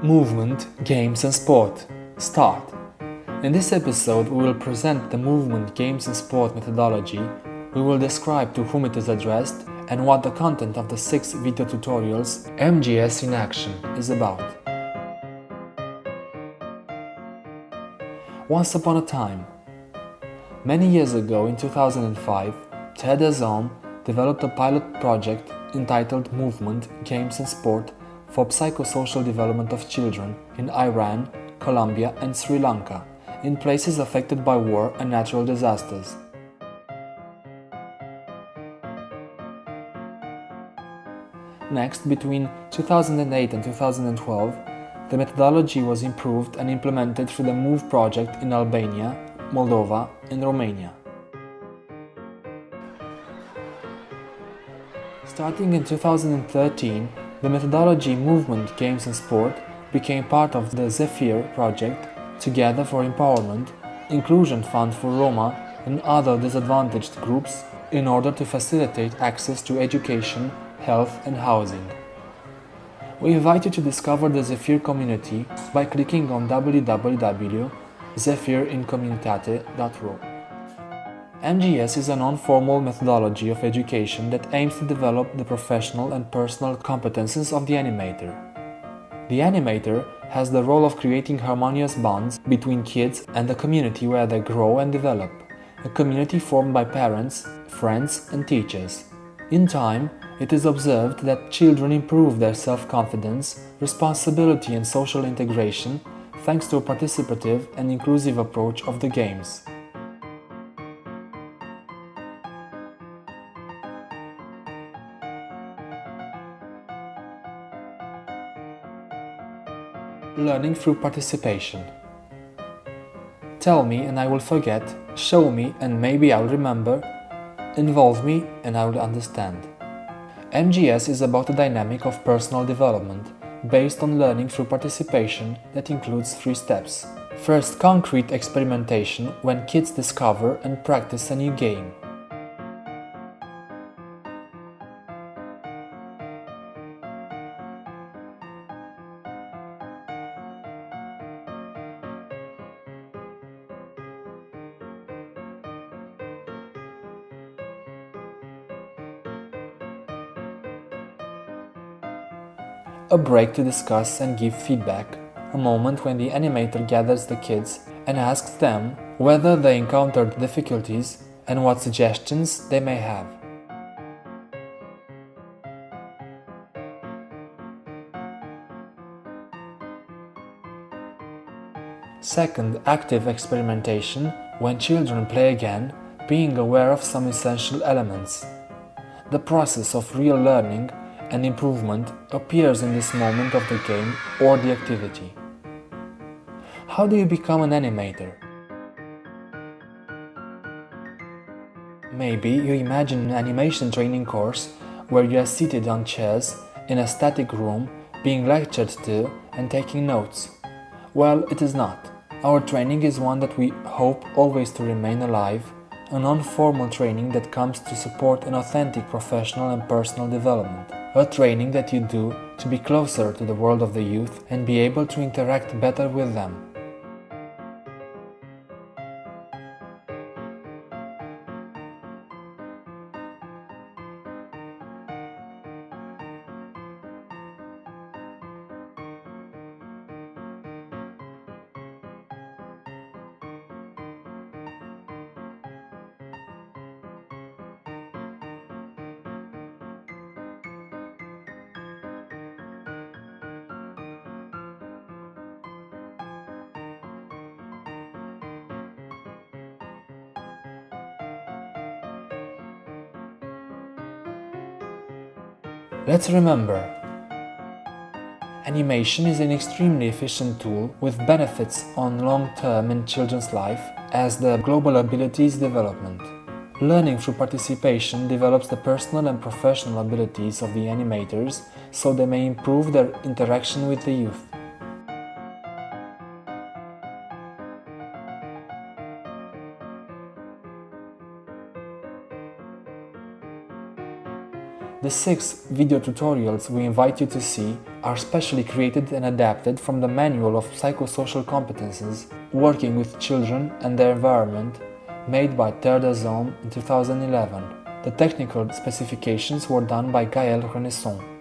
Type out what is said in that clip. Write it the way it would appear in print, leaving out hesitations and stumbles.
Movement, Games and Sport. Start. In this episode, we will present the movement, games and sport methodology. We will describe to whom it is addressed and what the content of the 6 video tutorials MGS in Action is about. Once upon a time, many years ago in 2005, Terre developed a pilot project entitled Movement, Games and Sport for psychosocial development of children in Iran, Colombia and Sri Lanka, in places affected by war and natural disasters. Next, between 2008 and 2012, the methodology was improved and implemented through the MOVE project in Albania, Moldova and Romania. Starting in 2013, the methodology Movement, Games and Sport became part of the Zephyr project Together for Empowerment, Inclusion Fund for Roma and other disadvantaged groups in order to facilitate access to education, health and housing. We invite you to discover the Zephyr community by clicking on www.zephyrincommunitate.ro. MGS is a non-formal methodology of education that aims to develop the professional and personal competences of the animator. The animator has the role of creating harmonious bonds between kids and the community where they grow and develop, a community formed by parents, friends and teachers. In time, it is observed that children improve their self-confidence, responsibility and social integration thanks to a participative and inclusive approach of the games. Learning through participation. Tell me and I will forget, show me and maybe I'll remember, involve me and I will understand. MGS is about a dynamic of personal development based on learning through participation that includes 3 steps. First, concrete experimentation when kids discover and practice a new game. A break to discuss and give feedback, a moment when the animator gathers the kids and asks them whether they encountered difficulties and what suggestions they may have. Second, active experimentation when children play again, being aware of some essential elements. The process of real learning and improvement appears in this moment of the game or the activity. How do you become an animator? Maybe you imagine an animation training course where you are seated on chairs in a static room being lectured to and taking notes. Well, it is not. Our training is one that we hope always to remain alive, a non-formal training that comes to support an authentic professional and personal development. A training that you do to be closer to the world of the youth and be able to interact better with them. Let's remember, animation is an extremely efficient tool with benefits on long term in children's life as the global abilities development. Learning through participation develops the personal and professional abilities of the animators so they may improve their interaction with the youth. The 6 video tutorials we invite you to see are specially created and adapted from the Manual of Psychosocial Competences Working with Children and Their Environment, made by Terre in 2011. The technical specifications were done by Gaël Renesson.